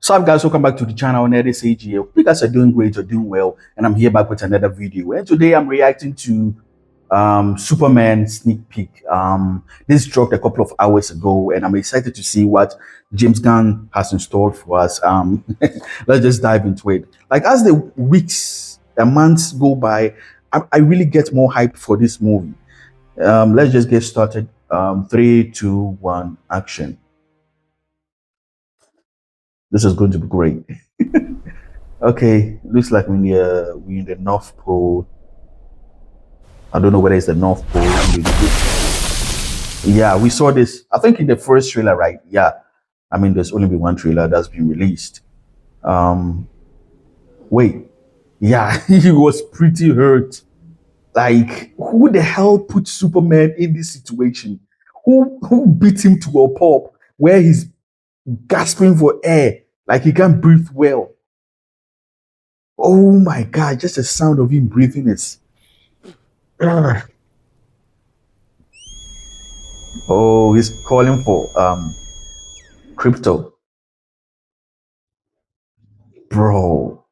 So up guys, welcome back to the channel. This AG. Hope you guys are doing great or doing well, and I'm here back with another video. And today I'm reacting to Superman sneak peek. This dropped a couple of hours ago, and I'm excited to see what James Gunn has in store for us. Let's just dive into it. Like as the weeks and months go by, I really get more hype for this movie. Let's just get started. 3, 2, 1, action. This is going to be great. Okay, looks like we're in the North Pole. I don't know whether it's the North Pole. Yeah, we saw this, I think in the first trailer, right? Yeah. I mean, there's only been one trailer that's been released. Wait. Yeah, he was pretty hurt. Like, who the hell put Superman in this situation? Who beat him to a pulp where he's gasping for air, like he can't breathe well? Oh my God, just the sound of him breathing is... Oh, he's calling for crypto. Bro,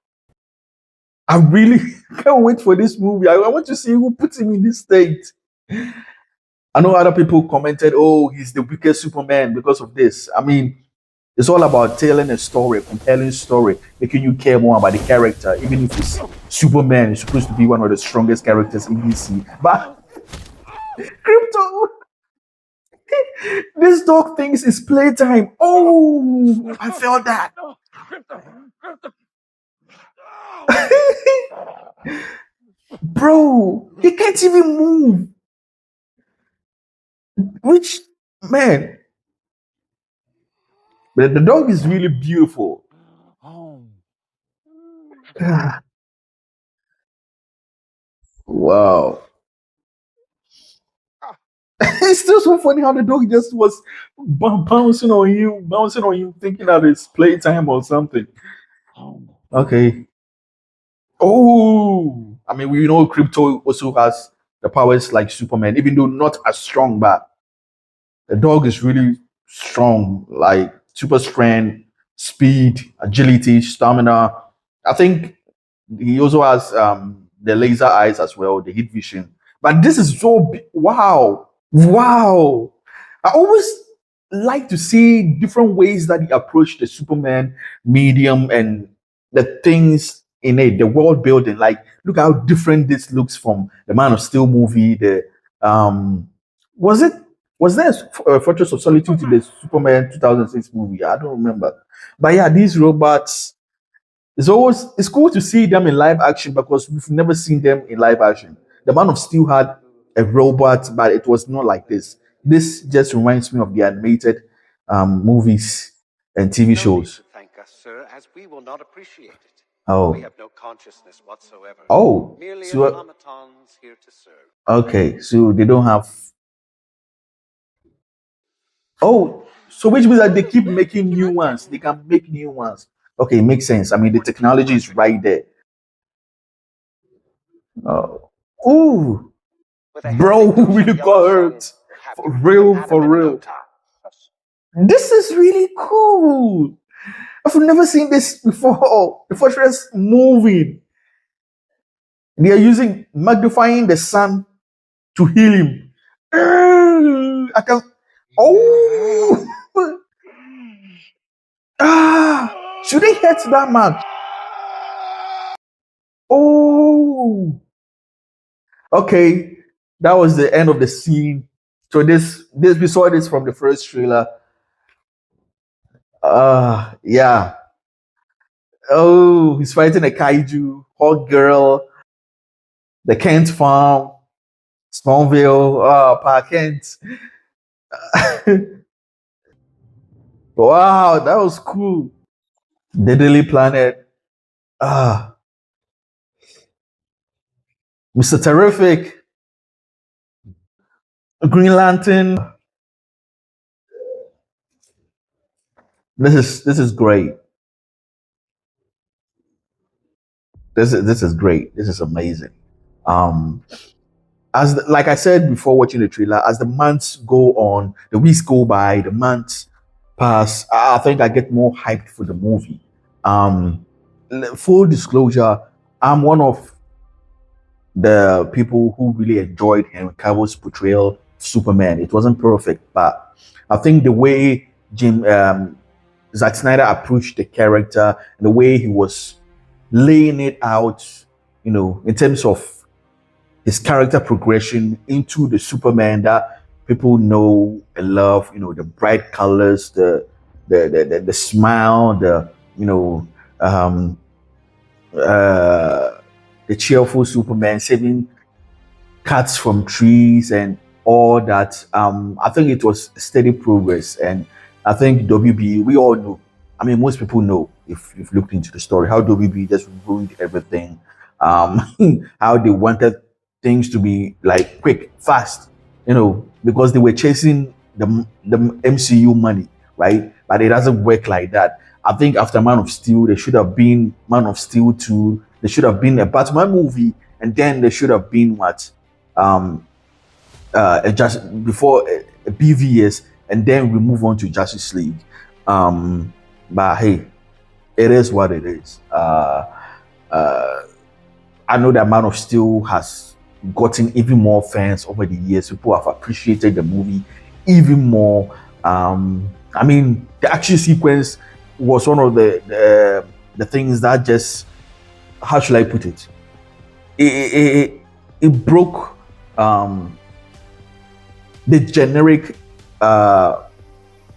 I really can't wait for this movie. I want to see who puts him in this state. I know other people commented, oh, he's the weakest Superman because of this. I mean, it's all about telling a story, a compelling story, making you care more about the character, even if it's Superman. It's supposed to be one of the strongest characters in DC. But crypto, this dog thinks it's playtime. Oh, I felt that. Bro, he can't even move. Which, man, but the dog is really beautiful. Wow. It's still so funny how the dog just was bouncing on you, thinking that it's playtime or something. Okay. Oh, I mean, we know Crypto also has the powers like Superman, even though not as strong, but the dog is really strong, like super strength, speed, agility, stamina. I think he also has the laser eyes as well, the heat vision. But this is so wow. Wow. I always like to see different ways that he approached the Superman medium and the things in it, the world building. Like, look how different this looks from the Man of Steel movie. The was there a Fortress of Solitude in the Superman 2006 movie? I don't remember. But yeah, these robots, it's cool to see them in live action because we've never seen them in live action. The Man of Steel had a robot, but it was not like this. This just reminds me of the animated movies and TV shows. Thank us, sir, as we will not appreciate it. Oh. We have no consciousness whatsoever. Oh. Merely So, automatons here to serve. okay, so they don't have... Oh, so which means that they keep making new ones. They can make new ones. Okay, makes sense. I mean, the technology is right there. Oh. Ooh. Bro, who really got hurt? For real, for real. This is really cool. I've never seen this before. The Fortress moving. They are using magnifying the sun to heal him. I can... Oh. Should they hurt that much? Oh. Okay. That was the end of the scene. So this we saw this from the first trailer. Yeah. Oh, he's fighting a kaiju, hot girl, the Kent farm, Smallville, Pa Kent. Wow, that was cool. The Daily Planet. Mr. Terrific. Green Lantern. This is great. This is great. This is amazing. Like I said before watching the trailer, as the months go on, the weeks go by, the months pass, I think I get more hyped for the movie. Um, Full disclosure, I'm one of the people who really enjoyed Henry Cavill's portrayal of Superman. It wasn't perfect, but I think the way Zack Snyder approached the character and the way he was laying it out, in terms of his character progression into the Superman that people know and love, the bright colors, the smile, um, uh, the cheerful Superman saving cuts from trees and all that. I think it was steady progress, and I think WB. We all know. I mean, most people know if you've looked into the story how WB just ruined everything. Um, how they wanted things to be like quick, fast, because they were chasing the MCU money, right? But it doesn't work like that. I think after Man of Steel, there should have been Man of Steel 2. There should have been a Batman movie, and then there should have been what? Um, just before BVS, and then we move on to Justice League. But hey, it is what it is. Uh, I know that Man of Steel has gotten even more fans over the years. People have appreciated the movie even more. I mean, the action sequence was one of the things that just, how should I put it? It broke the generic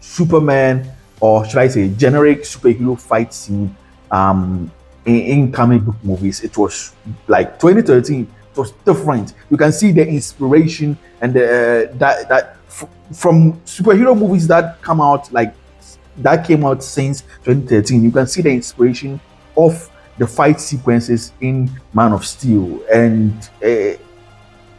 Superman, or should I say generic superhero fight scene in comic book movies. It was like 2013. It was different. You can see the inspiration and from superhero movies that come out like that came out since 2013. You can see the inspiration of the fight sequences in Man of Steel, and a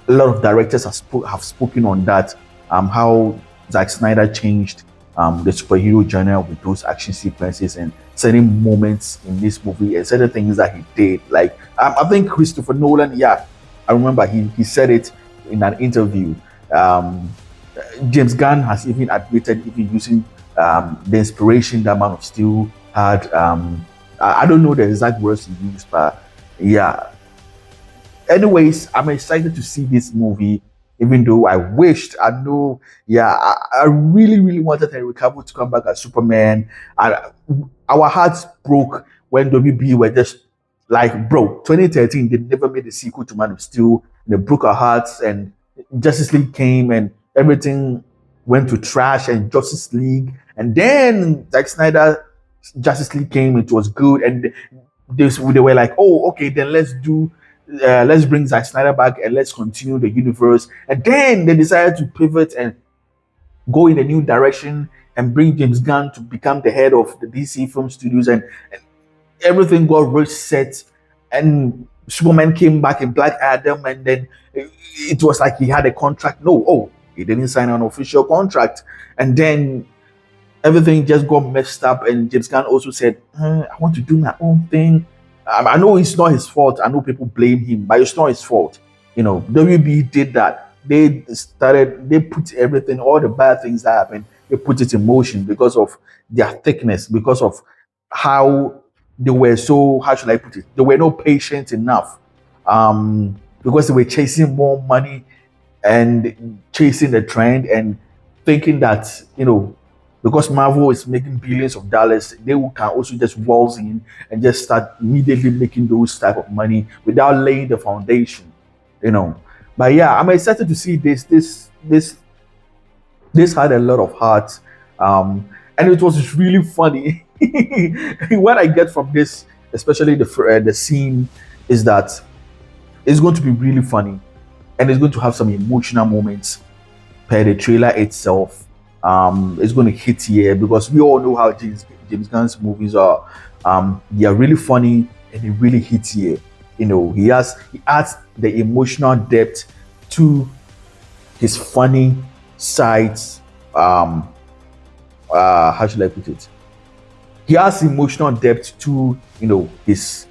lot of directors have spoken on that. How Zack Snyder changed the superhero genre with those action sequences and certain moments in this movie and certain things that he did. Like I think Christopher Nolan, yeah, I remember he said it in an interview. Um, James Gunn has even admitted even using the inspiration that Man of Steel had. I don't know the exact words he used, but yeah. Anyways, I'm excited to see this movie, even though I really, really wanted Henry Cavill to come back as Superman. And our hearts broke when WB were just like, bro, 2013, they never made a sequel to Man of Steel. They broke our hearts, and Justice League came, and everything went to trash, and Justice League. And then Zack Snyder Justice League came, it was good. And they were like, oh, okay, then let's bring Zack Snyder back and let's continue the universe. And then they decided to pivot and go in a new direction and bring James Gunn to become the head of the DC Film Studios, and everything got reset. And Superman came back in Black Adam, and then it was like he had a contract. No, oh, he didn't sign an official contract, and then everything just got messed up. And James Gunn also said, I want to do my own thing. I know it's not his fault. I know people blame him, but it's not his fault. WB did that. They put everything, all the bad things that happened, they put it in motion because of their thickness, because of how they were so, how should I put it? They were not patient enough. Because they were chasing more money and chasing the trend and thinking that, because Marvel is making billions of dollars, they can also just waltz in and just start immediately making those type of money without laying the foundation, But yeah, I'm excited to see this. This had a lot of heart, and it was really funny. What I get from this, especially the scene, is that it's going to be really funny, and it's going to have some emotional moments per the trailer itself. It's going to hit here because we all know how James Gunn's movies are. They are really funny and they really hit here. He adds the emotional depth to his funny sides. How should I put it? He has emotional depth to his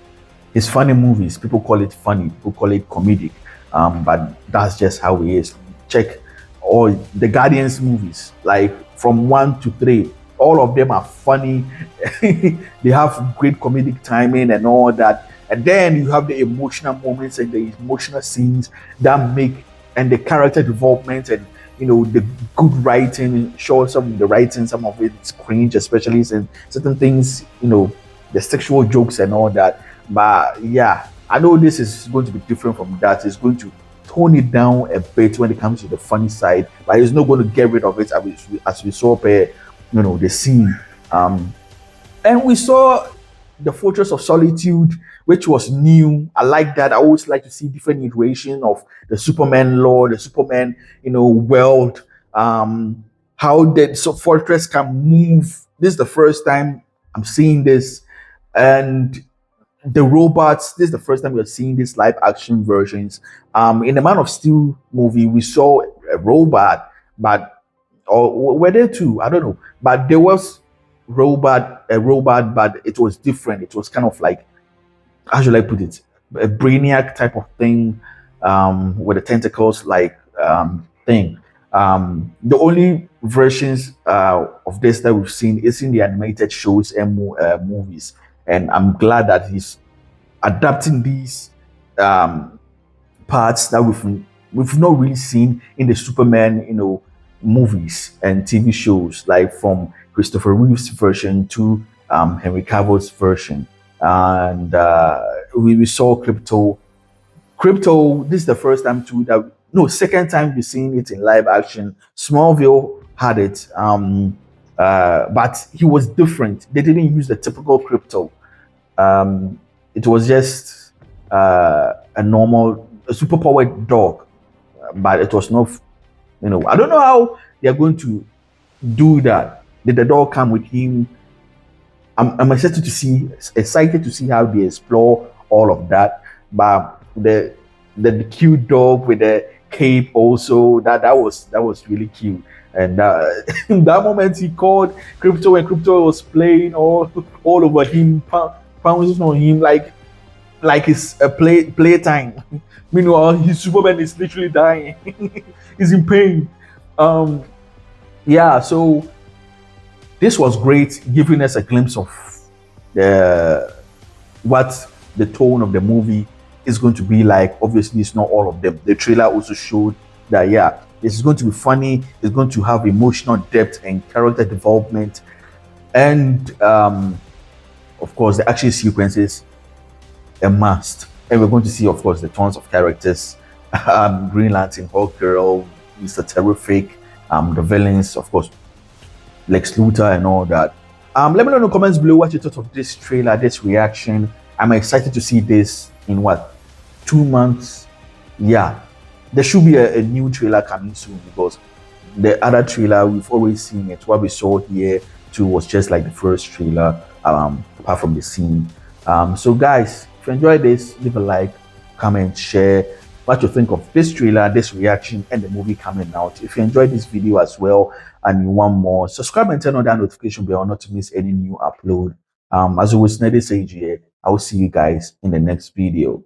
funny movies. People call it funny, people call it comedic, but that's just how he is. Check all the Guardians movies, like from 1 to 3, all of them are funny. They have great comedic timing and all that. And then you have the emotional moments and the emotional scenes that make, and the character development, and the good writing. Sure, some of the writing, some of it's cringe, especially in certain things, the sexual jokes and all that. But yeah, I know this is going to be different from that. It's going to tone it down a bit when it comes to the funny side, but it's not going to get rid of it as we saw per the scene. And we saw the Fortress of Solitude, which was new. I like that. I always like to see different iterations of the Superman lore, the Superman, world. How the fortress can move. This is the first time I'm seeing this, and the robots. This is the first time we're seeing these live action versions. In the Man of Steel movie, we saw a robot, but or were there two? I don't know, but there was a robot, but it was different. It was kind of like, how should I put it, a brainiac type of thing, with the tentacles like thing. The only versions of this that we've seen is in the animated shows and movies, and I'm glad that he's adapting these parts that we've not really seen in the Superman, movies and TV shows, like from Christopher Reeve's version to Henry Cavill's version. And we saw Crypto. This is the first time too that, no, second time we're seeing it in live action. Smallville had it, but he was different. They didn't use the typical Crypto. It was just a normal, a superpowered dog, but it was not. I don't know how they're going to do that. Did the dog come with him? I'm excited to see how they explore all of that. But the cute dog with the cape also, that was really cute. And in that moment he called Crypto, and Crypto was playing all over him, pouncing on him like it's a playtime. Meanwhile, his Superman is literally dying. He's in pain. Yeah, so this was great, giving us a glimpse of what the tone of the movie is going to be like. Obviously, it's not all of them. The trailer also showed that, yeah, this is going to be funny. It's going to have emotional depth and character development, and of course, the action sequences a must. And we're going to see, of course, the tons of characters: Green Lantern, Hawkgirl, Mr. Terrific, the villains, of course, Lex Luthor, and all that. Let me know in the comments below what you thought of this trailer, this reaction. I'm excited to see this in 2 months. Yeah, there should be a new trailer coming soon, because the other trailer we've always seen it. What we saw here too was just like the first trailer, apart from the scene. So guys, if you enjoyed this, leave a like, comment, share what you think of this trailer, this reaction, and the movie coming out. If you enjoyed this video as well and you want more, subscribe and turn on that notification bell not to miss any new upload. As always, Nede Sage here. I will see you guys in the next video.